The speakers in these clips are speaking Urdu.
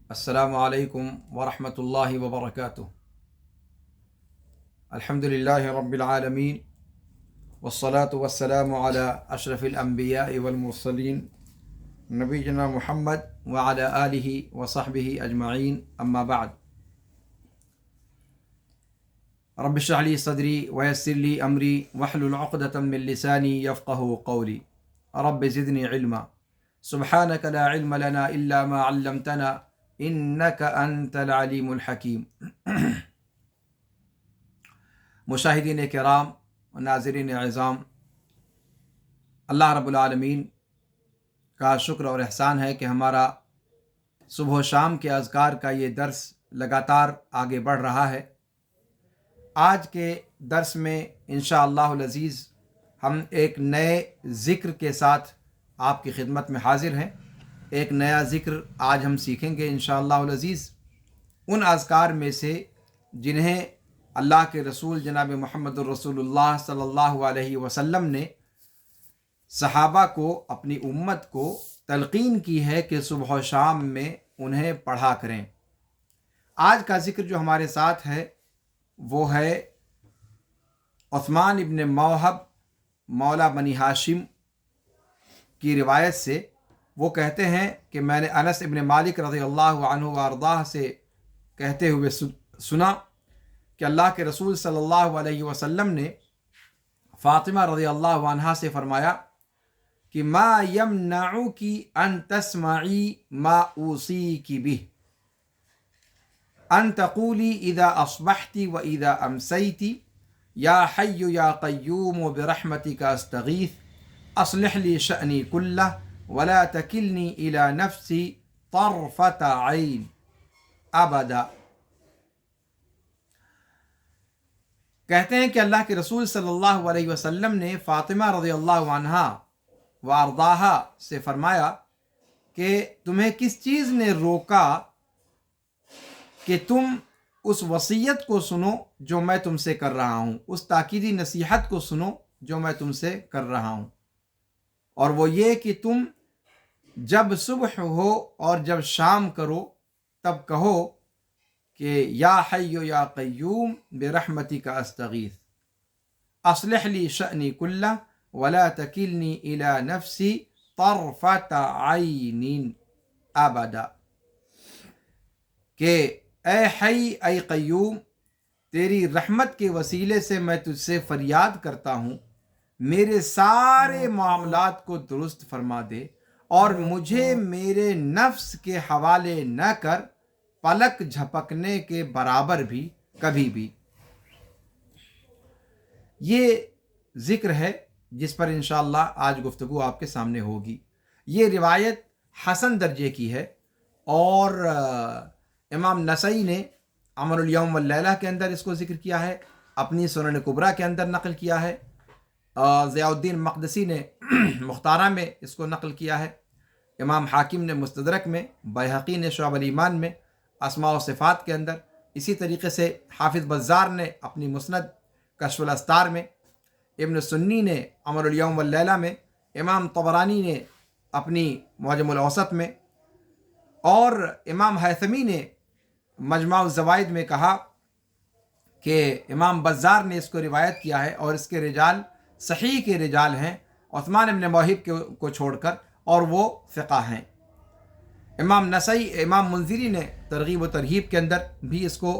السلام علیکم ورحمۃ اللہ وبرکاتہ۔ الحمد للہ رب العالمین والصلاة والسلام علی اشرف الانبیاء والمرسلین نبینا محمد وعلی آلہ وصحبہ اجمعین، اما بعد۔ رب اشرح لی صدری ویسر لی امری واحلل عقدۃ من لسانی یفقہوا قولی۔ رب زدنی علما، سبحانک لا علم لنا الا ما علمتنا انک انت العلیم الحکیم۔ مشاہدین کرام و ناظرین اعظام، اللہ رب العالمین کا شکر اور احسان ہے کہ ہمارا صبح و شام کے اذکار کا یہ درس لگاتار آگے بڑھ رہا ہے۔ آج کے درس میں انشاءاللہ العزیز ہم ایک نئے ذکر کے ساتھ آپ کی خدمت میں حاضر ہیں۔ ایک نیا ذکر آج ہم سیکھیں گے انشاءاللہ العزیز، ان اذکار میں سے جنہیں اللہ کے رسول جناب محمد الرسول اللہ صلی اللہ علیہ وسلم نے صحابہ کو، اپنی امت کو تلقین کی ہے کہ صبح و شام میں انہیں پڑھا کریں۔ آج کا ذکر جو ہمارے ساتھ ہے وہ ہے عثمان ابن موہب مولا بنی ہاشم کی روایت سے۔ وہ کہتے ہیں کہ میں نے انس ابن مالک رضی اللہ عنہ وارضاہ سے کہتے ہوئے سنا کہ اللہ کے رسول صلی اللہ علیہ وسلم نے فاطمہ رضی اللہ عنہا سے فرمایا کہ ما یمنعکی ان تسمعی ما اوصیکی بہ ان تقولی اذا اصبحت و اذا امسیت یا حی یا قیوم برحمتک استغیث اصلح لی شأنی کلہ ولا تکلنی الی نفسی طرفۃ عین ابدا۔ کہتے ہیں کہ اللہ کے رسول صلی اللہ علیہ وسلم نے فاطمہ رضی اللہ عنہا وارضاہا سے فرمایا کہ تمہیں کس چیز نے روکا کہ تم اس وصیت کو سنو جو میں تم سے کر رہا ہوں، اس تاکیدی نصیحت کو سنو جو میں تم سے کر رہا ہوں، اور وہ یہ کہ تم جب صبح ہو اور جب شام کرو تب کہو کہ یا حی یا قیوم برحمتک استغیث اصلح لی شأنی کلہ ولا تکلنی الی نفسی طرفۃ عین ابدا، کہ اے حی اے قیوم، تیری رحمت کے وسیلے سے میں تجھ سے فریاد کرتا ہوں، میرے سارے معاملات کو درست فرما دے اور مجھے میرے نفس کے حوالے نہ کر پلک جھپکنے کے برابر بھی کبھی بھی۔ یہ ذکر ہے جس پر انشاءاللہ آج گفتگو آپ کے سامنے ہوگی۔ یہ روایت حسن درجے کی ہے، اور امام نسائی نے عمل الیوم واللیلہ کے اندر اس کو ذکر کیا ہے، اپنی سنن کبریٰ کے اندر نقل کیا ہے، ضیاء الدین مقدسی نے مختارہ میں اس کو نقل کیا ہے، امام حاکم نے مستدرک میں، بیہقی نے شعب الایمان میں، اسماء و صفات کے اندر، اسی طریقے سے حافظ بزار نے اپنی مسند کشف الاستار میں، ابن سنی نے عمل الیوم واللیلہ میں، امام طبرانی نے اپنی معجم الاوسط میں، اور امام حیثمی نے مجمع الزوائد میں کہا کہ امام بزار نے اس کو روایت کیا ہے اور اس کے رجال صحیح کے رجال ہیں عثمان ابن موہب کو چھوڑ کر، اور وہ ثقہ ہیں۔ امام نسائی، امام منذری نے ترغیب و ترہیب کے اندر بھی اس کو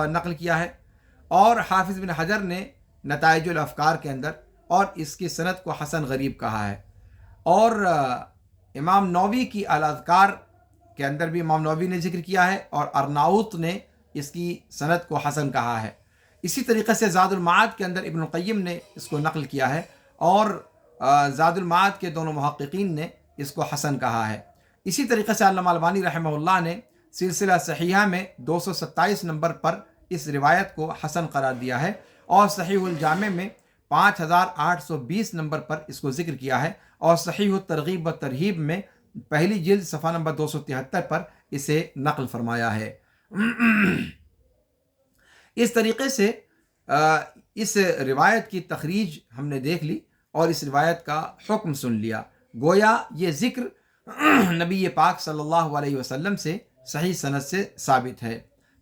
نقل کیا ہے، اور حافظ بن حجر نے نتائج الافکار کے اندر، اور اس کی سند کو حسن غریب کہا ہے، اور امام نووی کی الاذکار کے اندر بھی امام نووی نے ذکر کیا ہے، اور ارناؤط نے اس کی سند کو حسن کہا ہے۔ اسی طریقے سے زاد المعاد کے اندر ابن القیم نے اس کو نقل کیا ہے، اور زاد المعاد کے دونوں محققین نے اس کو حسن کہا ہے۔ اسی طریقے سے علامہ البانی رحمہ اللہ نے سلسلہ صحیحہ میں 227 نمبر پر اس روایت کو حسن قرار دیا ہے، اور صحیح الجامع میں 5820 نمبر پر اس کو ذکر کیا ہے، اور صحیح الترغیب و ترہیب میں پہلی جلد صفحہ نمبر 273 پر اسے نقل فرمایا ہے۔ اس طریقے سے اس روایت کی تخریج ہم نے دیکھ لی اور اس روایت کا حکم سن لیا۔ گویا یہ ذکر نبی پاک صلی اللہ علیہ وسلم سے صحیح سند سے ثابت ہے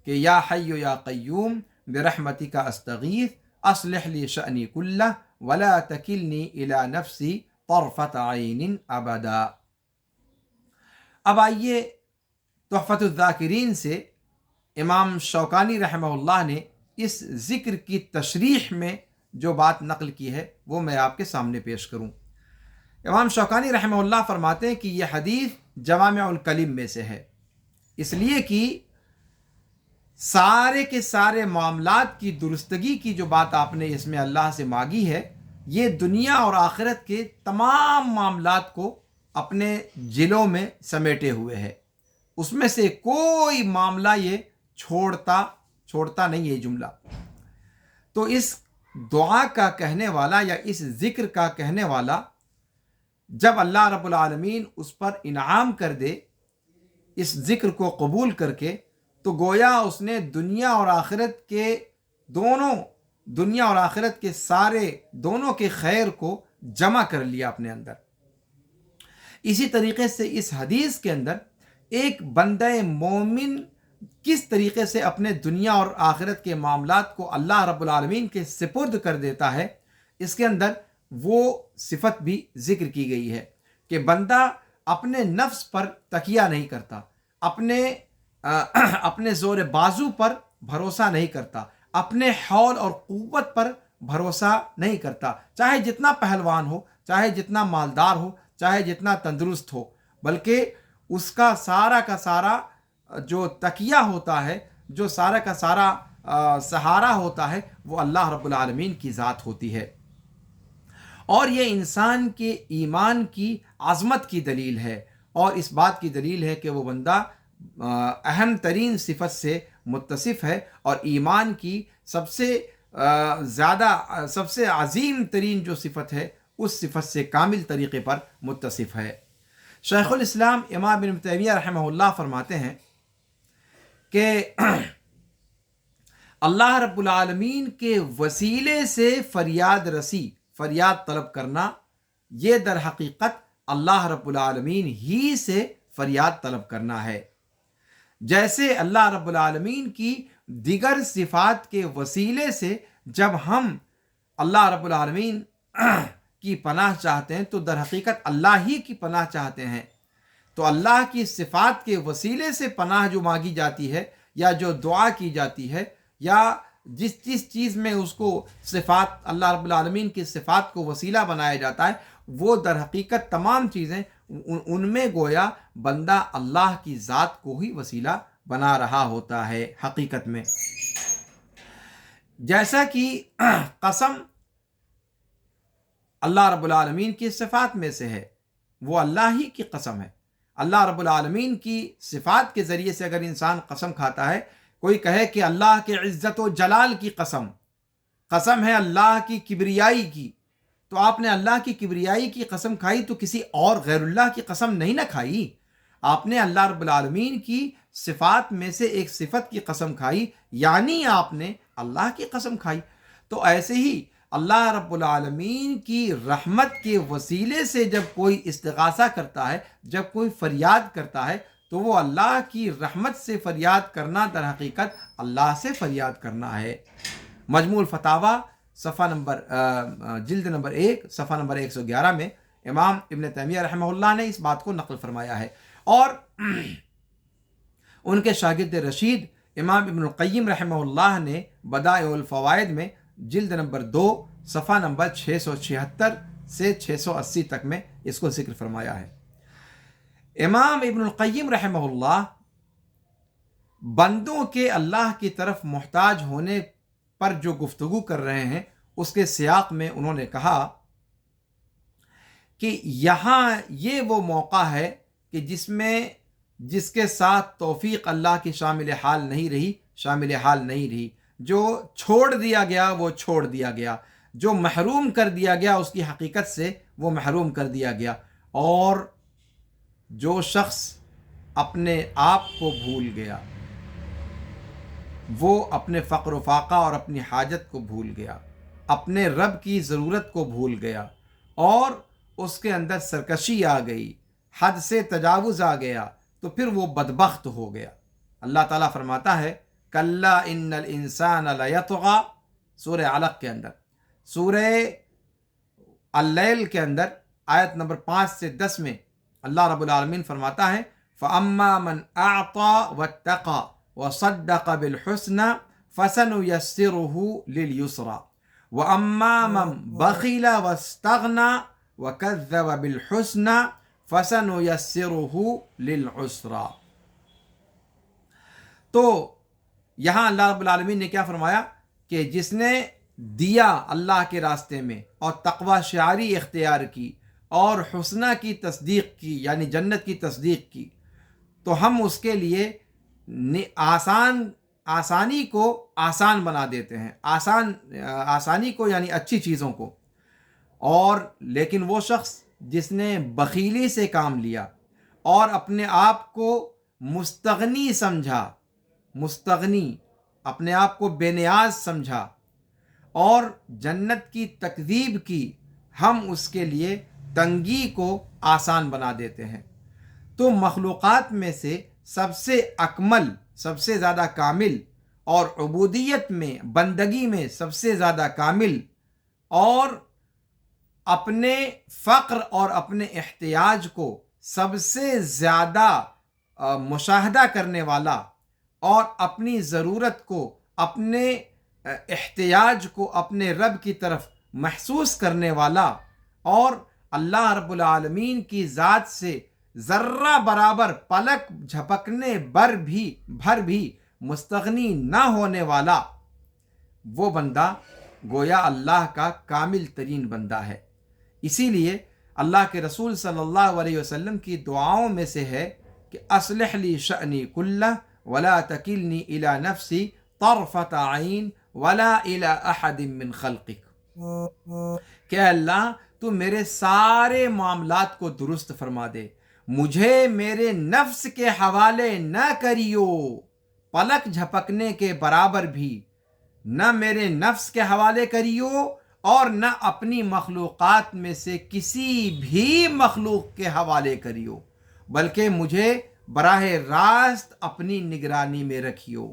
کہ یا حی یا قیوم برحمتک استغیث اصلح لی شأنی کلہ ولا تکلنی الی نفسی طرفۃ عین ابدا۔ اب آئیے تحفۃ الذاکرین سے امام شوکانی رحمہ اللہ نے اس ذکر کی تشریح میں جو بات نقل کی ہے وہ میں آپ کے سامنے پیش کروں۔ امام شوکانی رحمہ اللہ فرماتے ہیں کہ یہ حدیث جوامع الکلم میں سے ہے، اس لیے کہ سارے کے سارے معاملات کی درستگی کی جو بات آپ نے اس میں اللہ سے مانگی ہے، یہ دنیا اور آخرت کے تمام معاملات کو اپنے جلوں میں سمیٹے ہوئے ہے، اس میں سے کوئی معاملہ یہ چھوڑتا نہیں ہے جملہ۔ تو اس دعا کا کہنے والا یا اس ذکر کا کہنے والا جب اللہ رب العالمین اس پر انعام کر دے اس ذکر کو قبول کر کے، تو گویا اس نے دنیا اور آخرت کے سارے دونوں کے خیر کو جمع کر لیا اپنے اندر۔ اسی طریقے سے اس حدیث کے اندر ایک بندہ مومن کس طریقے سے اپنے دنیا اور آخرت کے معاملات کو اللہ رب العالمین کے سپرد کر دیتا ہے، اس کے اندر وہ صفت بھی ذکر کی گئی ہے کہ بندہ اپنے نفس پر تکیہ نہیں کرتا، اپنے زور بازو پر بھروسہ نہیں کرتا، اپنے حول اور قوت پر بھروسہ نہیں کرتا، چاہے جتنا پہلوان ہو، چاہے جتنا مالدار ہو، چاہے جتنا تندرست ہو، بلکہ اس کا سارا جو تکیہ ہوتا ہے، جو سارا کا سارا سہارا ہوتا ہے، وہ اللہ رب العالمین کی ذات ہوتی ہے۔ اور یہ انسان کے ایمان کی عظمت کی دلیل ہے، اور اس بات کی دلیل ہے کہ وہ بندہ اہم ترین صفت سے متصف ہے، اور ایمان کی سب سے عظیم ترین جو صفت ہے اس صفت سے کامل طریقے پر متصف ہے۔ شیخ الاسلام امام ابن تیمیہ رحمہ اللہ فرماتے ہیں کہ اللہ رب العالمین کے وسیلے سے فریاد طلب کرنا، یہ در حقیقت اللہ رب العالمین ہی سے فریاد طلب کرنا ہے۔ جیسے اللہ رب العالمین کی دیگر صفات کے وسیلے سے جب ہم اللہ رب العالمین کی پناہ چاہتے ہیں تو در حقیقت اللہ ہی کی پناہ چاہتے ہیں، تو اللہ کی صفات کے وسیلے سے پناہ جو مانگی جاتی ہے یا جو دعا کی جاتی ہے، یا جس چیز میں اس کو صفات اللہ رب العالمین کی صفات کو وسیلہ بنایا جاتا ہے، وہ در حقیقت تمام چیزیں ان میں گویا بندہ اللہ کی ذات کو ہی وسیلہ بنا رہا ہوتا ہے حقیقت میں۔ جیسا کہ قسم اللہ رب العالمین کی صفات میں سے ہے، وہ اللہ ہی کی قسم ہے۔ اللہ رب العالمین کی صفات کے ذریعے سے اگر انسان قسم کھاتا ہے، کوئی کہے کہ اللہ کے عزت و جلال کی قسم ہے اللہ کی کبریائی کی، تو آپ نے اللہ کی کبریائی کی قسم کھائی تو کسی اور غیر اللہ کی قسم نہیں نہ کھائی، آپ نے اللہ رب العالمین کی صفات میں سے ایک صفت کی قسم کھائی، یعنی آپ نے اللہ کی قسم کھائی۔ تو ایسے ہی اللہ رب العالمین کی رحمت کے وسیلے سے جب کوئی استغاثہ کرتا ہے، جب کوئی فریاد کرتا ہے، تو وہ اللہ کی رحمت سے فریاد کرنا در حقیقت اللہ سے فریاد کرنا ہے۔ مجموع الفتاوی جلد نمبر 1 صفحہ نمبر 111 میں امام ابن تیمیہ رحمہ اللہ نے اس بات کو نقل فرمایا ہے، اور ان کے شاگرد رشید امام ابن القیم رحمہ اللہ نے بدائع الفوائد میں جلد نمبر 2 صفحہ نمبر 676 سے 680 تک میں اس کو ذکر فرمایا ہے۔ امام ابن القیم رحمہ اللہ بندوں کے اللہ کی طرف محتاج ہونے پر جو گفتگو کر رہے ہیں، اس کے سیاق میں انہوں نے کہا کہ یہاں یہ وہ موقع ہے کہ جس کے ساتھ توفیق اللہ کی شامل حال نہیں رہی، جو چھوڑ دیا گیا وہ چھوڑ دیا گیا، جو محروم کر دیا گیا اس کی حقیقت سے وہ محروم کر دیا گیا، اور جو شخص اپنے آپ کو بھول گیا، وہ اپنے فقر و فاقہ اور اپنی حاجت کو بھول گیا، اپنے رب کی ضرورت کو بھول گیا، اور اس کے اندر سرکشی آ گئی، حد سے تجاوز آ گیا، تو پھر وہ بدبخت ہو گیا۔ اللہ تعالیٰ فرماتا ہے کلا ان الانسان لیطغی، سورہ علق کے اندر، سورہ اللیل کے اندر آیت نمبر 5 سے 10 میں اللہ رب العالمین فرماتا ہے فَأَمَّا مَنْ أَعْطَى وَاتَّقَى وَصَدَّقَ بِالْحُسْنَى فَسَنُيَسِّرُهُ لِلْيُسْرَى وَأَمَّا مَنْ بَخِلَ وَاسْتَغْنَى وَكَذَّبَ بِالْحُسْنَى فَسَنُيَسِّرُهُ لِلْعُسْرَى۔ تو یہاں اللہ رب العالمین نے کیا فرمایا کہ جس نے دیا اللہ کے راستے میں اور تقوی شعاری اختیار کی اور حسنہ کی تصدیق کی، یعنی جنت کی تصدیق کی، تو ہم اس کے لیے آسانی کو آسان بنا دیتے ہیں، آسانی کو یعنی اچھی چیزوں کو۔ اور لیکن وہ شخص جس نے بخیلی سے کام لیا اور اپنے آپ کو مستغنی سمجھا، مستغنی، اپنے آپ کو بے نیاز سمجھا اور جنت کی تکذیب کی، ہم اس کے لیے تنگی کو آسان بنا دیتے ہیں۔ تو مخلوقات میں سے سب سے اکمل، سب سے زیادہ کامل، اور عبودیت میں، بندگی میں سب سے زیادہ کامل، اور اپنے فقر اور اپنے احتیاج کو سب سے زیادہ مشاہدہ کرنے والا، اور اپنی ضرورت کو، اپنے احتیاج کو اپنے رب کی طرف محسوس کرنے والا، اور اللہ رب العالمین کی ذات سے ذرہ برابر پلک جھپکنے بھر بھی مستغنی نہ ہونے والا، وہ بندہ گویا اللہ کا کامل ترین بندہ ہے۔ اسی لیے اللہ کے رسول صلی اللہ علیہ وسلم کی دعاؤں میں سے ہے کہ اصلح لی شأنی کلہ ولا تکلنی الی نفسی طرفۃ عین ولا الی احد من خلقک، کہ اللہ تو میرے سارے معاملات کو درست فرما دے، مجھے میرے نفس کے حوالے نہ کریو، پلک جھپکنے کے برابر بھی نہ میرے نفس کے حوالے کریو، اور نہ اپنی مخلوقات میں سے کسی بھی مخلوق کے حوالے کریو، بلکہ مجھے براہ راست اپنی نگرانی میں رکھیو۔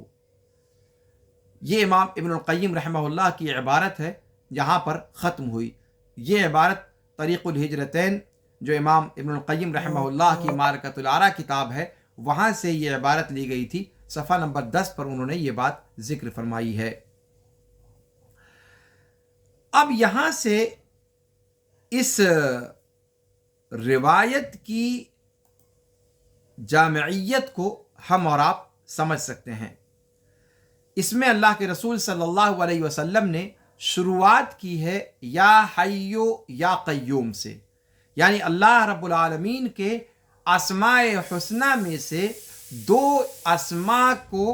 یہ امام ابن القیم رحمہ اللہ کی عبارت ہے، یہاں پر ختم ہوئی۔ یہ عبارت طریق الہجرتین جو امام ابن القیم رحمہ اللہ کی معرکۃ الآراء کتاب ہے، وہاں سے یہ عبارت لی گئی تھی۔ صفحہ نمبر 10 پر انہوں نے یہ بات ذکر فرمائی ہے۔ اب یہاں سے اس روایت کی جامعیت کو ہم اور آپ سمجھ سکتے ہیں۔ اس میں اللہ کے رسول صلی اللہ علیہ وسلم نے شروعات کی ہے یا حیو یا قیوم سے، یعنی اللہ رب العالمین کے اسماء حسنہ میں سے 2 اسماء کو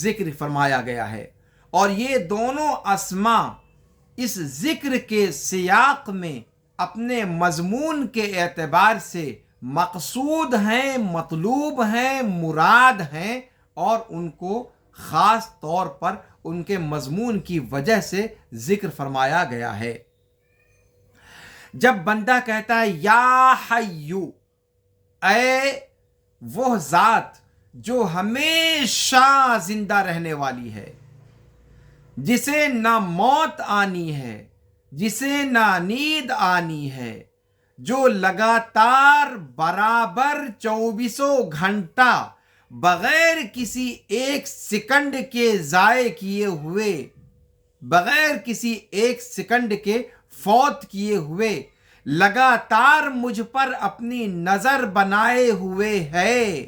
ذکر فرمایا گیا ہے، اور یہ دونوں اسماء اس ذکر کے سیاق میں اپنے مضمون کے اعتبار سے مقصود ہیں، مطلوب ہیں، مراد ہیں، اور ان کو خاص طور پر ان کے مضمون کی وجہ سے ذکر فرمایا گیا ہے۔ جب بندہ کہتا ہے یا حیو، اے وہ ذات جو ہمیشہ زندہ رہنے والی ہے، جسے نہ موت آنی ہے، جسے نہ نیند آنی ہے، جو لگاتار برابر 24 گھنٹہ بغیر کسی ایک سیکنڈ کے ضائع کیے ہوئے، بغیر کسی ایک سیکنڈ کے فوت کیے ہوئے، لگاتار مجھ پر اپنی نظر بنائے ہوئے ہے،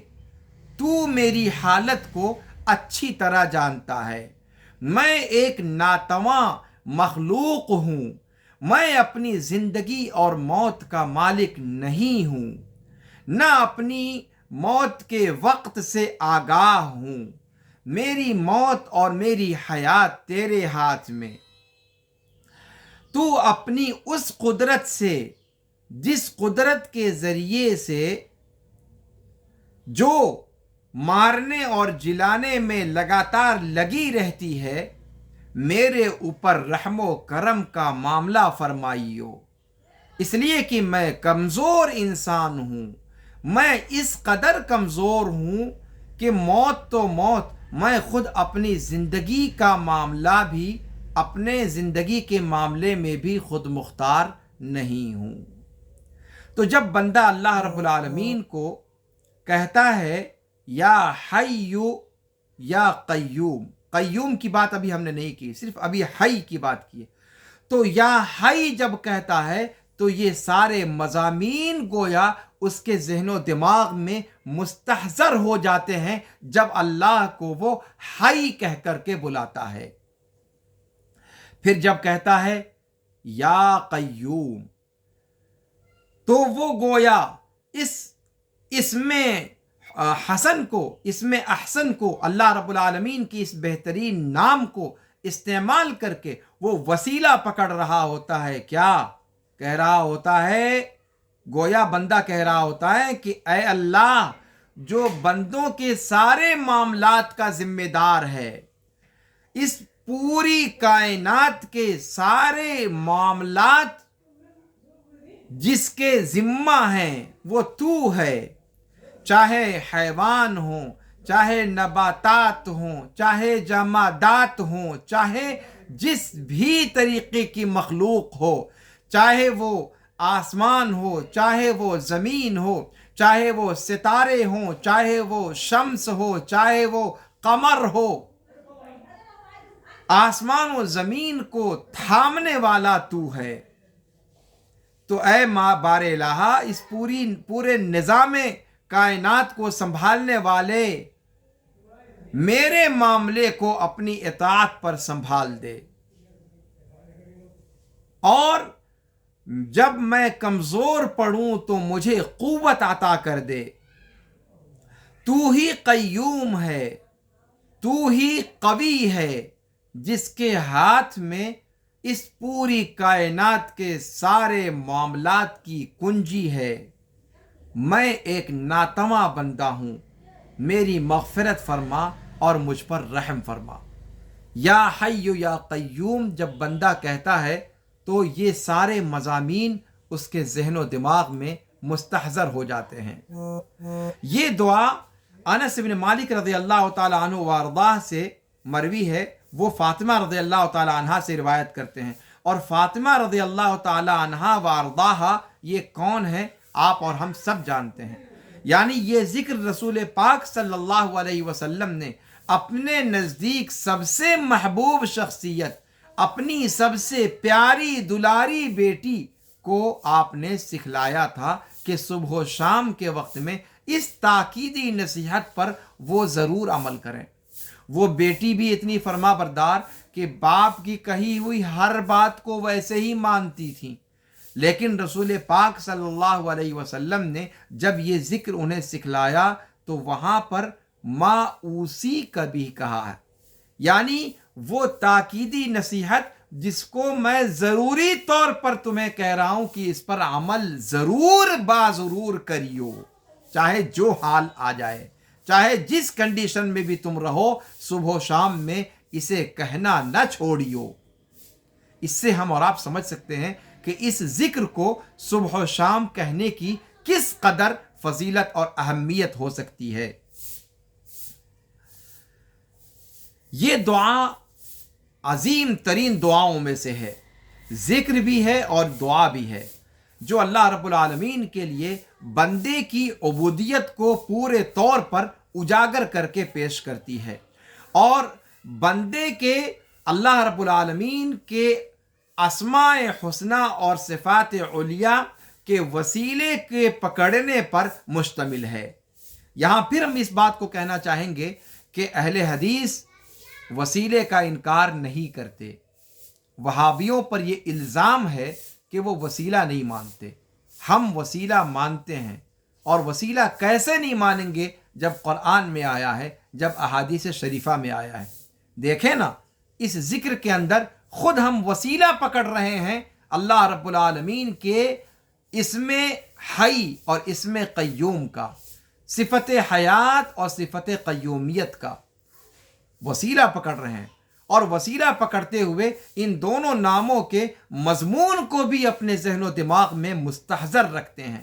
تو میری حالت کو اچھی طرح جانتا ہے، میں ایک ناتواں مخلوق ہوں، میں اپنی زندگی اور موت کا مالک نہیں ہوں، نہ اپنی موت کے وقت سے آگاہ ہوں، میری موت اور میری حیات تیرے ہاتھ میں، تو اپنی اس قدرت سے، جس قدرت کے ذریعے سے جو مارنے اور جلانے میں لگاتار لگی رہتی ہے، میرے اوپر رحم و کرم کا معاملہ فرمائیو، اس لیے کہ میں کمزور انسان ہوں، میں اس قدر کمزور ہوں کہ موت تو موت، میں خود اپنی زندگی کا معاملہ بھی، اپنے زندگی کے معاملے میں بھی خود مختار نہیں ہوں۔ تو جب بندہ اللہ رب العالمین کو کہتا ہے یا حی یا قیوم، قیوم کی بات ابھی ہم نے نہیں کی، صرف ابھی حی کی بات کی ہے، تو یا حی جب کہتا ہے تو یہ سارے مضامین گویا اس کے ذہن و دماغ میں مستحضر ہو جاتے ہیں جب اللہ کو وہ حی کہہ کر کے بلاتا ہے۔ پھر جب کہتا ہے یا قیوم، تو وہ گویا اس میں حسن کو، اس میں احسن کو، اللہ رب العالمین کی اس بہترین نام کو استعمال کر کے وہ وسیلہ پکڑ رہا ہوتا ہے۔ کیا کہہ رہا ہوتا ہے؟ گویا بندہ کہہ رہا ہوتا ہے کہ اے اللہ جو بندوں کے سارے معاملات کا ذمہ دار ہے، اس پوری کائنات کے سارے معاملات جس کے ذمہ ہیں وہ تو ہے، چاہے حیوان ہوں، چاہے نباتات ہوں، چاہے جمادات ہوں، چاہے جس بھی طریقے کی مخلوق ہو، چاہے وہ آسمان ہو، چاہے وہ زمین ہو، چاہے وہ ستارے ہوں، چاہے وہ شمس ہو، چاہے وہ قمر ہو، آسمان و زمین کو تھامنے والا تو ہے۔ تو اے ماں بار الہ، اس پورے نظام کائنات کو سنبھالنے والے میرے معاملے کو اپنی اطاعت پر سنبھال دے، اور جب میں کمزور پڑوں تو مجھے قوت عطا کر دے۔ تو ہی قیوم ہے، تو ہی قوی ہے، جس کے ہاتھ میں اس پوری کائنات کے سارے معاملات کی کنجی ہے۔ میں ایک ناتواں بندہ ہوں، میری مغفرت فرما اور مجھ پر رحم فرما۔ یا حی یا قیوم جب بندہ کہتا ہے تو یہ سارے مضامین اس کے ذہن و دماغ میں مستحضر ہو جاتے ہیں۔ یہ دعا انس بن مالک رضی اللہ تعالی عنہ وارضاہ سے مروی ہے، وہ فاطمہ رضی اللہ تعالی عنہا سے روایت کرتے ہیں، اور فاطمہ رضی اللہ تعالی عنہا وارضاہا یہ کون ہے؟ آپ اور ہم سب جانتے ہیں۔ یعنی یہ ذکر رسول پاک صلی اللہ علیہ وسلم نے اپنے نزدیک سب سے محبوب شخصیت، اپنی سب سے پیاری دلاری بیٹی کو آپ نے سکھلایا تھا کہ صبح و شام کے وقت میں اس تاکیدی نصیحت پر وہ ضرور عمل کریں۔ وہ بیٹی بھی اتنی فرما بردار کہ باپ کی کہی ہوئی ہر بات کو ویسے ہی مانتی تھیں، لیکن رسول پاک صلی اللہ علیہ وسلم نے جب یہ ذکر انہیں سکھلایا تو وہاں پر ما اوسی کا بھی کہا ہے، یعنی وہ تاکیدی نصیحت جس کو میں ضروری طور پر تمہیں کہہ رہا ہوں کہ اس پر عمل ضرور ضرور کریو، چاہے جو حال آ جائے، چاہے جس کنڈیشن میں بھی تم رہو، صبح و شام میں اسے کہنا نہ چھوڑیو۔ اس سے ہم اور آپ سمجھ سکتے ہیں کہ اس ذکر کو صبح و شام کہنے کی کس قدر فضیلت اور اہمیت ہو سکتی ہے۔ یہ دعا عظیم ترین دعاؤں میں سے ہے، ذکر بھی ہے اور دعا بھی ہے، جو اللہ رب العالمین کے لیے بندے کی عبودیت کو پورے طور پر اجاگر کر کے پیش کرتی ہے، اور بندے کے اللہ رب العالمین کے اسماء حسنہ اور صفات علیہ کے وسیلے کے پکڑنے پر مشتمل ہے۔ یہاں پھر ہم اس بات کو کہنا چاہیں گے کہ اہل حدیث وسیلے کا انکار نہیں کرتے۔ وہابیوں پر یہ الزام ہے کہ وہ وسیلہ نہیں مانتے، ہم وسیلہ مانتے ہیں، اور وسیلہ کیسے نہیں مانیں گے جب قرآن میں آیا ہے، جب احادیث شریفہ میں آیا ہے۔ دیکھیں نا، اس ذکر کے اندر خود ہم وسیلہ پکڑ رہے ہیں اللہ رب العالمین کے اسم حی اور اسم قیوم کا، صفت حیات اور صفت قیومیت کا وسیلہ پکڑ رہے ہیں، اور وسیلہ پکڑتے ہوئے ان دونوں ناموں کے مضمون کو بھی اپنے ذہن و دماغ میں مستحضر رکھتے ہیں۔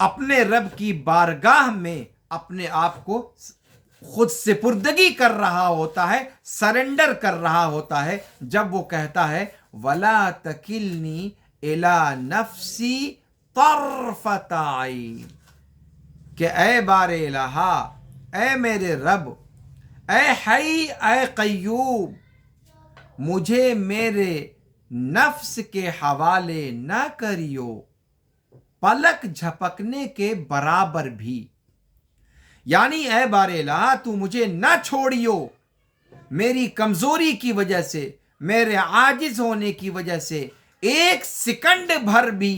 اپنے رب کی بارگاہ میں اپنے آپ کو خود سپردگی کر رہا ہوتا ہے، سرنڈر کر رہا ہوتا ہے، جب وہ کہتا ہے وَلَا تَكِلْنِي إِلَى نَفْسِي طَرْفَةَ عَيْنٍ، کہ اے بار الہا، اے میرے رب، اے حی اے قیوم، مجھے میرے نفس کے حوالے نہ کریو پلک جھپکنے کے برابر بھی، یعنی اے بار الہ تو مجھے نہ چھوڑیو میری کمزوری کی وجہ سے، میرے عاجز ہونے کی وجہ سے ایک سیکنڈ بھر بھی،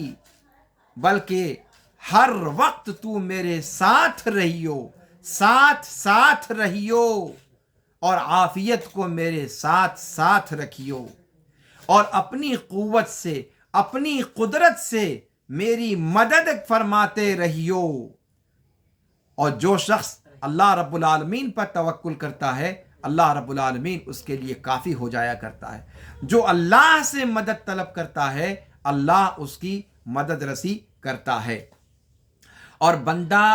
بلکہ ہر وقت تو میرے ساتھ رہیو، ساتھ رہیو، اور عافیت کو میرے ساتھ رکھیو، اور اپنی قوت سے، اپنی قدرت سے میری مدد فرماتے رہیو۔ اور جو شخص اللہ رب العالمین پر توکل کرتا ہے، اللہ رب العالمین اس کے لیے کافی ہو جایا کرتا ہے۔ جو اللہ سے مدد طلب کرتا ہے، اللہ اس کی مدد رسی کرتا ہے۔ اور بندہ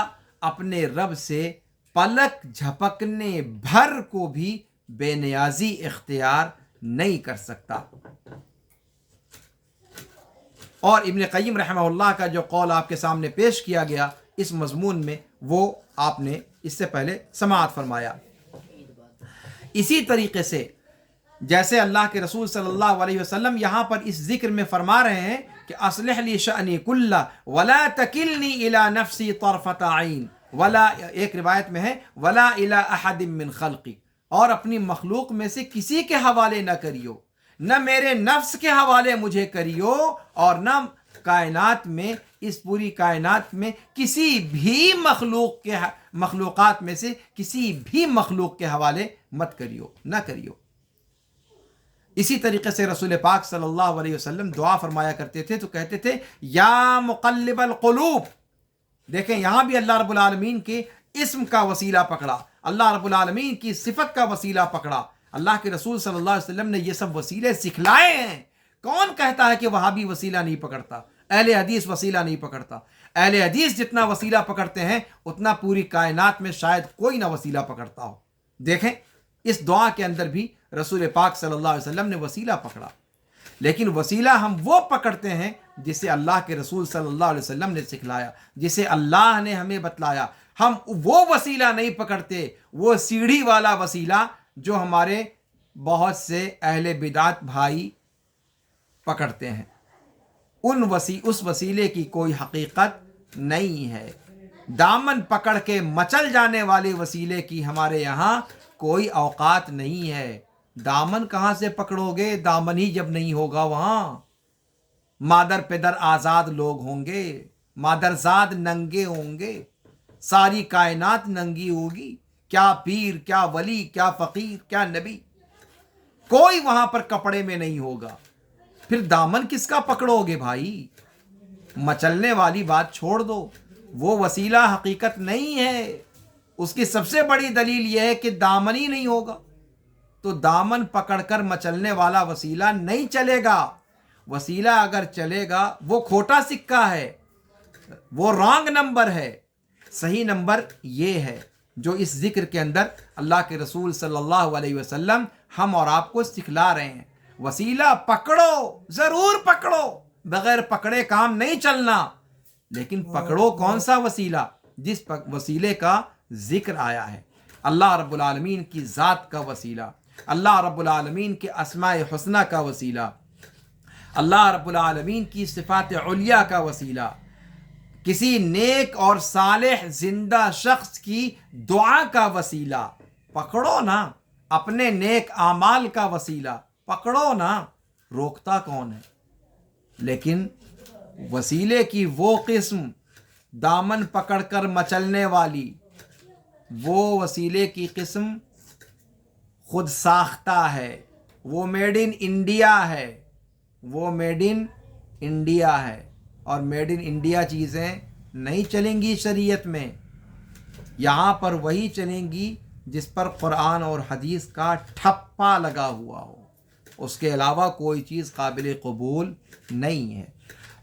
اپنے رب سے پلک جھپکنے بھر کو بھی بے نیازی اختیار نہیں کر سکتا۔ اور ابن قیم رحمہ اللہ کا جو قول آپ کے سامنے پیش کیا گیا اس مضمون میں، وہ آپ نے اس سے پہلے سماعت فرمایا۔ اسی طریقے سے جیسے اللہ کے رسول صلی اللہ علیہ وسلم یہاں پر اس ذکر میں فرما رہے ہیں کہ اصلح لی شأنی کلہ ولا تکلنی الی نفسی طرفۃ عین، ولا، ایک روایت میں ہے ولا الی احد من خلقی، اور اپنی مخلوق میں سے کسی کے حوالے نہ کریو، نہ میرے نفس کے حوالے مجھے کریو، اور نہ کائنات میں، اس پوری کائنات میں کسی بھی مخلوقات میں سے کسی بھی مخلوق کے حوالے مت کریو، نہ کریو۔ اسی طریقے سے رسول پاک صلی اللہ علیہ وسلم دعا فرمایا کرتے تھے تو کہتے تھے یا مقلب القلوب، دیکھیں یہاں بھی اللہ رب العالمین کے اسم کا وسیلہ پکڑا، اللہ رب العالمین کی صفت کا وسیلہ پکڑا۔ اللہ کے رسول صلی اللہ علیہ وسلم نے یہ سب وسیلے سکھلائے ہیں۔ کون کہتا ہے کہ وہابی وسیلہ نہیں پکڑتا، اہل حدیث وسیلہ نہیں پکڑتا؟ اہل حدیث جتنا وسیلہ پکڑتے ہیں اتنا پوری کائنات میں شاید کوئی نہ وسیلہ پکڑتا ہو۔ دیکھیں اس دعا کے اندر بھی رسول پاک صلی اللہ علیہ وسلم نے وسیلہ پکڑا، لیکن وسیلہ ہم وہ پکڑتے ہیں جسے اللہ کے رسول صلی اللہ علیہ وسلم نے سکھلایا، جسے اللہ نے ہمیں بتلایا۔ ہم وہ وسیلہ نہیں پکڑتے، وہ سیڑھی والا وسیلہ جو ہمارے بہت سے اہل بدعت بھائی پکڑتے ہیں۔ اس وسیلے کی کوئی حقیقت نہیں ہے۔ دامن پکڑ کے مچل جانے والے وسیلے کی ہمارے یہاں کوئی اوقات نہیں ہے۔ دامن کہاں سے پکڑو گے؟ دامن ہی جب نہیں ہوگا وہاں، مادر پدر آزاد لوگ ہوں گے، مادرزاد ننگے ہوں گے، ساری کائنات ننگی ہوگی، کیا پیر، کیا ولی، کیا فقیر، کیا نبی، کوئی وہاں پر کپڑے میں نہیں ہوگا۔ پھر دامن کس کا پکڑو گے بھائی؟ مچلنے والی بات چھوڑ دو، وہ وسیلہ حقیقت نہیں ہے۔ اس کی سب سے بڑی دلیل یہ ہے کہ دامن ہی نہیں ہوگا، تو دامن پکڑ کر مچلنے والا وسیلہ نہیں چلے گا۔ وسیلہ اگر چلے گا وہ کھوٹا سکہ ہے، وہ رانگ نمبر ہے۔ صحیح نمبر یہ ہے جو اس ذکر کے اندر اللہ کے رسول صلی اللہ علیہ وسلم ہم اور آپ کو سکھلا رہے ہیں۔ وسیلہ پکڑو، ضرور پکڑو، بغیر پکڑے کام نہیں چلنا، لیکن پکڑو کون سا وسیلہ؟ جس وسیلے کا ذکر آیا ہے، اللہ رب العالمین کی ذات کا وسیلہ، اللہ رب العالمین کے اسماء حسنہ کا وسیلہ، اللہ رب العالمین کی صفات علیہ کا وسیلہ، کسی نیک اور صالح زندہ شخص کی دعا کا وسیلہ پکڑو نا، اپنے نیک اعمال کا وسیلہ پکڑو نا، روکتا کون ہے؟ لیکن وسیلے کی وہ قسم دامن پکڑ کر مچلنے والی، وہ وسیلے کی قسم خود ساختہ ہے، وہ میڈ ان انڈیا ہے، وہ میڈ ان انڈیا ہے، اور میڈ ان انڈیا چیزیں نہیں چلیں گی شریعت میں۔ یہاں پر وہی چلیں گی جس پر قرآن اور حدیث کا ٹھپا لگا ہوا ہو، اس کے علاوہ کوئی چیز قابل قبول نہیں ہے۔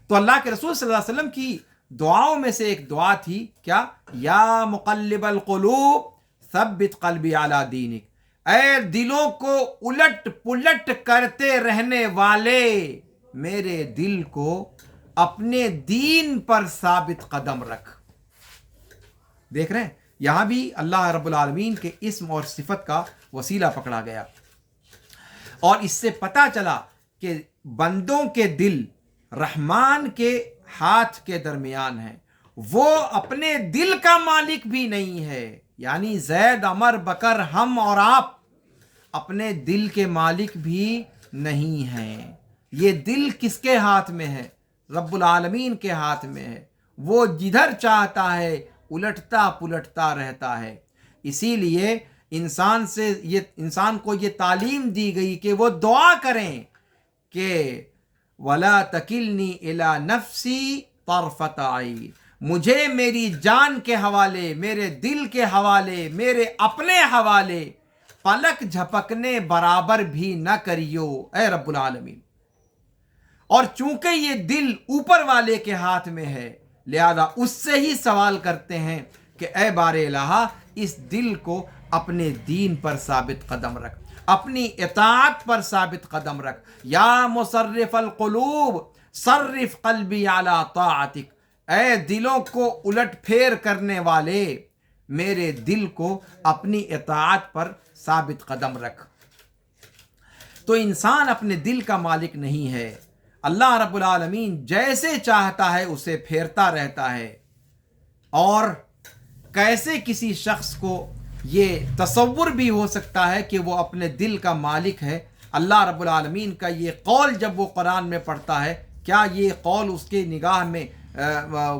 تو اللہ کے رسول صلی اللہ علیہ وسلم کی دعاؤں میں سے ایک دعا تھی کیا؟ یا مقلب القلوب ثبت قلبی علی دینک، اے دلوں کو الٹ پلٹ کرتے رہنے والے، میرے دل کو اپنے دین پر ثابت قدم رکھ۔ دیکھ رہے ہیں یہاں بھی اللہ رب العالمین کے اسم اور صفت کا وسیلہ پکڑا گیا، اور اس سے پتہ چلا کہ بندوں کے دل رحمان کے ہاتھ کے درمیان ہیں، وہ اپنے دل کا مالک بھی نہیں ہے، یعنی زید، عمر، بکر، ہم اور آپ اپنے دل کے مالک بھی نہیں ہیں۔ یہ دل کس کے ہاتھ میں ہے؟ رب العالمین کے ہاتھ میں ہے، وہ جدھر چاہتا ہے الٹتا پلٹتا رہتا ہے۔ اسی لیے انسان کو یہ تعلیم دی گئی کہ وہ دعا کریں کہ وَلَا تَكِلْنِي إِلَى نَفْسِي طَرْفَةَ عَيْنٍ، مجھے میری جان کے حوالے، میرے دل کے حوالے، میرے اپنے حوالے پلک جھپکنے برابر بھی نہ کریو اے رب العالمین۔ اور چونکہ یہ دل اوپر والے کے ہاتھ میں ہے، لہذا اس سے ہی سوال کرتے ہیں کہ اے بار الہ، اس دل کو اپنے دین پر ثابت قدم رکھ، اپنی اطاعت پر ثابت قدم رکھ۔ یا مصرف القلوب صرف قلبی علی طاعتک، اے دلوں کو الٹ پھیر کرنے والے، میرے دل کو اپنی اطاعت پر ثابت قدم رکھ۔ تو انسان اپنے دل کا مالک نہیں ہے، اللہ رب العالمین جیسے چاہتا ہے اسے پھیرتا رہتا ہے۔ اور کیسے کسی شخص کو یہ تصور بھی ہو سکتا ہے کہ وہ اپنے دل کا مالک ہے؟ اللہ رب العالمین کا یہ قول جب وہ قرآن میں پڑھتا ہے، کیا یہ قول اس کے نگاہ میں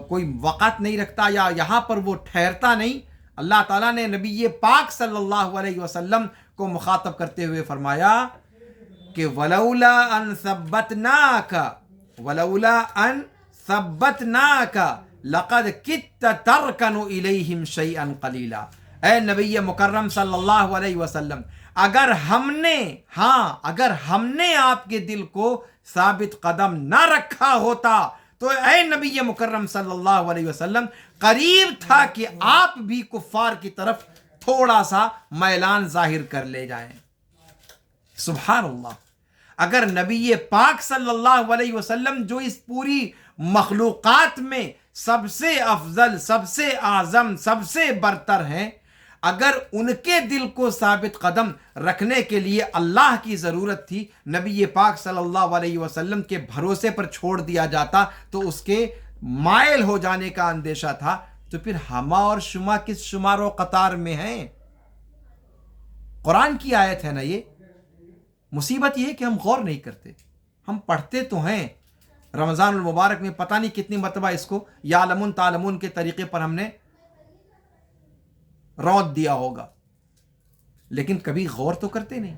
کوئی وقت نہیں رکھتا یا یہاں پر وہ ٹھہرتا نہیں؟ اللہ تعالیٰ نے نبی پاک صلی اللہ علیہ وسلم کو مخاطب کرتے ہوئے فرمایا کہ وَلَوْلَا أَن ثَبَّتْنَاكَ وَلَوْلَا أَن ثَبَّتْنَاكَ لَقَدْ كِدْتَ تَرْكَنُ إِلَيْهِمْ شَيْئًا قَلِيلًا، اے نبی مکرم صلی اللہ علیہ وسلم، اگر ہم نے آپ کے دل کو ثابت قدم نہ رکھا ہوتا تو اے نبی مکرم صلی اللہ علیہ وسلم، قریب تھا کہ آپ بھی کفار کی طرف تھوڑا سا میلان ظاہر کر لے جائیں۔ سبحان اللہ، اگر نبی پاک صلی اللہ علیہ وسلم جو اس پوری مخلوقات میں سب سے افضل، سب سے اعظم، سب سے برتر ہیں، اگر ان کے دل کو ثابت قدم رکھنے کے لیے اللہ کی ضرورت تھی، نبی پاک صلی اللہ علیہ وسلم کے بھروسے پر چھوڑ دیا جاتا تو اس کے مائل ہو جانے کا اندیشہ تھا، تو پھر ہما اور شما کس شمار و قطار میں ہیں؟ قرآن کی آیت ہے نا یہ۔ مصیبت یہ ہے کہ ہم غور نہیں کرتے، ہم پڑھتے تو ہیں، رمضان المبارک میں پتہ نہیں کتنی مرتبہ اس کو یعلمون تعلمون کے طریقے پر ہم نے رود دیا ہوگا، لیکن کبھی غور تو کرتے نہیں۔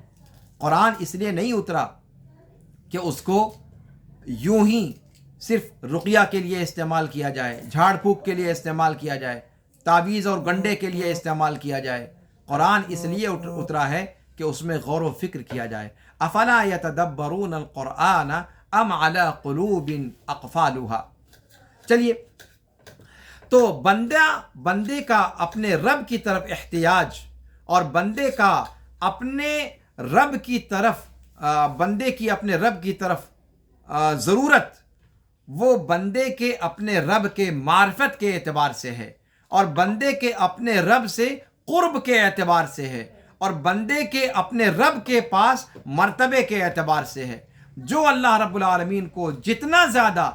قرآن اس لیے نہیں اترا کہ اس کو یوں ہی صرف رقیہ کے لیے استعمال کیا جائے، جھاڑ پھونک کے لیے استعمال کیا جائے، تعویذ اور گنڈے کے لیے استعمال کیا جائے۔ قرآن اس لیے اترا ہے کہ اس میں غور و فکر کیا جائے۔ افلا یتدبرون القرآن ام علی قلوب اقفالها۔ چلیے، تو بندے کا اپنے رب کی طرف احتیاج اور بندے کا اپنے رب کی طرف بندے کی اپنے رب کی طرف ضرورت، وہ بندے کے اپنے رب کے معرفت کے اعتبار سے ہے، اور بندے کے اپنے رب سے قرب کے اعتبار سے ہے، اور بندے کے اپنے رب کے پاس مرتبے کے اعتبار سے ہے۔ جو اللہ رب العالمین کو جتنا زیادہ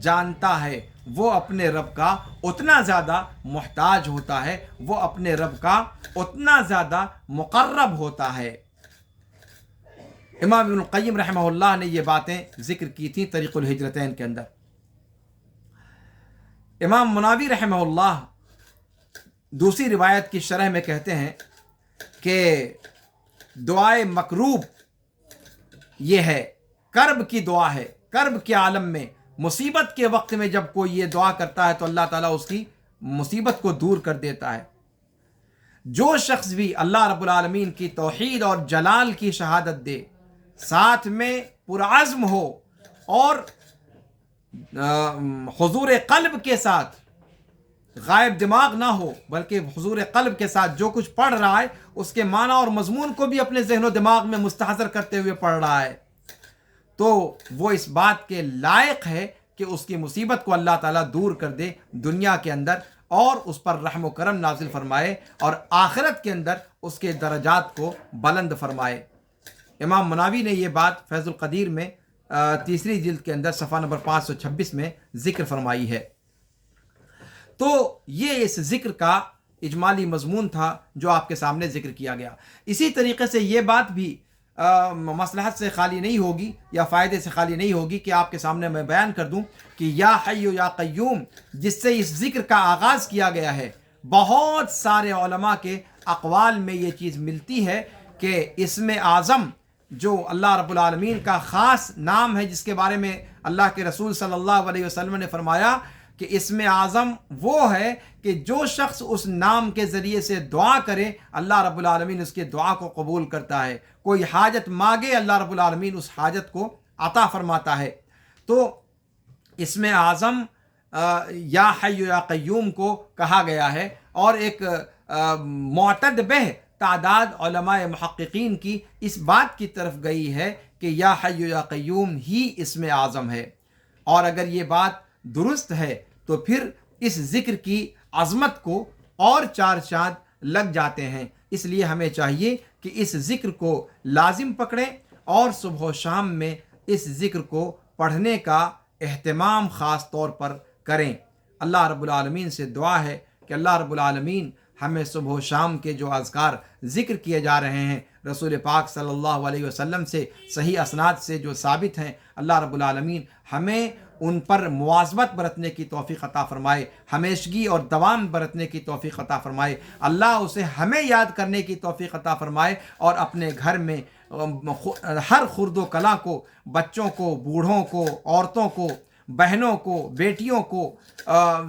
جانتا ہے وہ اپنے رب کا اتنا زیادہ محتاج ہوتا ہے، وہ اپنے رب کا اتنا زیادہ مقرب ہوتا ہے۔ امام ابن القیم رحمہ اللہ نے یہ باتیں ذکر کی تھیں طریق الہجرتین کے اندر۔ امام مناوی رحمہ اللہ دوسری روایت کی شرح میں کہتے ہیں کہ دعائے مکروب یہ ہے، کرب کی دعا ہے۔ کرب کے عالم میں، مصیبت کے وقت میں جب کوئی یہ دعا کرتا ہے تو اللہ تعالیٰ اس کی مصیبت کو دور کر دیتا ہے۔ جو شخص بھی اللہ رب العالمین کی توحید اور جلال کی شہادت دے، ساتھ میں پرعزم ہو اور حضور قلب کے ساتھ، غائب دماغ نہ ہو بلکہ حضور قلب کے ساتھ جو کچھ پڑھ رہا ہے اس کے معنی اور مضمون کو بھی اپنے ذہن و دماغ میں مستحضر کرتے ہوئے پڑھ رہا ہے، تو وہ اس بات کے لائق ہے کہ اس کی مصیبت کو اللہ تعالیٰ دور کر دے دنیا کے اندر، اور اس پر رحم و کرم نازل فرمائے، اور آخرت کے اندر اس کے درجات کو بلند فرمائے۔ امام مناوی نے یہ بات فیض القدیر میں تیسری جلد کے اندر صفحہ نمبر 526 میں ذکر فرمائی ہے۔ تو یہ اس ذکر کا اجمالی مضمون تھا جو آپ کے سامنے ذکر کیا گیا۔ اسی طریقے سے یہ بات بھی مصلحت سے خالی نہیں ہوگی یا فائدے سے خالی نہیں ہوگی کہ آپ کے سامنے میں بیان کر دوں کہ یا حی یا قیوم جس سے اس ذکر کا آغاز کیا گیا ہے، بہت سارے علماء کے اقوال میں یہ چیز ملتی ہے کہ اسم اعظم جو اللہ رب العالمین کا خاص نام ہے، جس کے بارے میں اللہ کے رسول صلی اللہ علیہ وسلم نے فرمایا کہ اسم اعظم وہ ہے کہ جو شخص اس نام کے ذریعے سے دعا کرے اللہ رب العالمین اس کے دعا کو قبول کرتا ہے، کوئی حاجت مانگے اللہ رب العالمین اس حاجت کو عطا فرماتا ہے۔ تو اسم اعظم یا حی یا قیوم کو کہا گیا ہے، اور ایک معتد بہ تعداد علماء محققین کی اس بات کی طرف گئی ہے کہ یا حی یا قیوم ہی اسم اعظم ہے، اور اگر یہ بات درست ہے تو پھر اس ذکر کی عظمت کو اور چار چاند لگ جاتے ہیں۔ اس لیے ہمیں چاہیے کہ اس ذکر کو لازم پکڑیں اور صبح و شام میں اس ذکر کو پڑھنے کا اہتمام خاص طور پر کریں۔ اللہ رب العالمین سے دعا ہے کہ اللہ رب العالمین ہمیں صبح و شام کے جو اذکار ذکر کیے جا رہے ہیں رسول پاک صلی اللہ علیہ وسلم سے صحیح اسناد سے جو ثابت ہیں، اللہ رب العالمین ہمیں ان پر مواظبت برتنے کی توفیق عطا فرمائے، ہمیشگی اور دوام برتنے کی توفیق عطا فرمائے، اللہ اسے ہمیں یاد کرنے کی توفیق عطا فرمائے، اور اپنے گھر میں ہر خرد و کلاں کو، بچوں کو، بوڑھوں کو، عورتوں کو، بہنوں کو، بیٹیوں کو،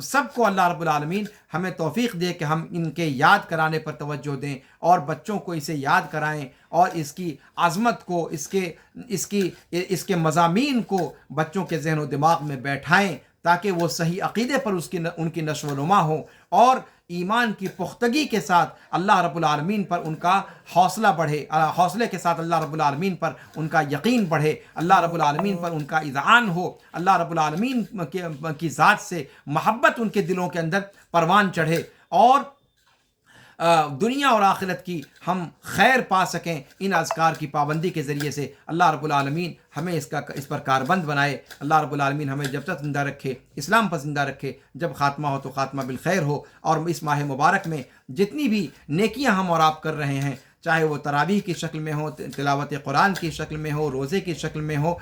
سب کو اللہ رب العالمین ہمیں توفیق دے کہ ہم ان کے یاد کرانے پر توجہ دیں، اور بچوں کو اسے یاد کرائیں، اور اس کی عظمت کو، اس کے مضامین کو بچوں کے ذہن و دماغ میں بیٹھائیں، تاکہ وہ صحیح عقیدے پر ان کی نشو و نما ہو، اور ایمان کی پختگی کے ساتھ اللہ رب العالمین پر ان کا حوصلہ بڑھے، حوصلے کے ساتھ اللہ رب العالمین پر ان کا یقین بڑھے، اللہ رب العالمین پر ان کا اذعان ہو، اللہ رب العالمین کی ذات سے محبت ان کے دلوں کے اندر پروان چڑھے، اور دنیا اور آخرت کی ہم خیر پا سکیں ان اذکار کی پابندی کے ذریعے سے۔ اللہ رب العالمین ہمیں اس پر کاربند بنائے، اللہ رب العالمین ہمیں جب تک زندہ رکھے اسلام پر زندہ رکھے، جب خاتمہ ہو تو خاتمہ بالخیر ہو، اور اس ماہ مبارک میں جتنی بھی نیکیاں ہم اور آپ کر رہے ہیں، چاہے وہ تراویح کی شکل میں ہو، تلاوت قرآن کی شکل میں ہو، روزے کی شکل میں ہو،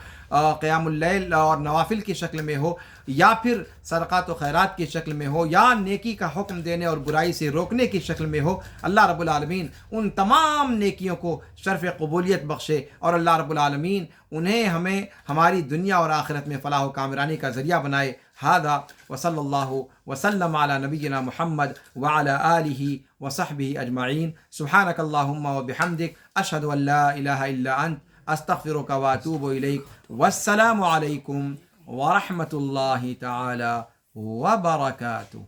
قیام اللیل اور نوافل کی شکل میں ہو، یا پھر صدقات و خیرات کی شکل میں ہو، یا نیکی کا حکم دینے اور برائی سے روکنے کی شکل میں ہو، اللہ رب العالمین ان تمام نیکیوں کو شرف قبولیت بخشے، اور اللہ رب العالمین انہیں ہمیں ہماری دنیا اور آخرت میں فلاح و کامرانی کا ذریعہ بنائے۔ ھذا وصلی اللہ وسلم علی نبینا محمد وعلی آلہ وصحبہ اجمعین۔ سبحانک اللہم وبحمدک، اشہد ان لا الہ الا انت، استغفرک واتوب الیک۔ والسلام علیکم ورحمۃ اللہ تعالی وبرکاتہ۔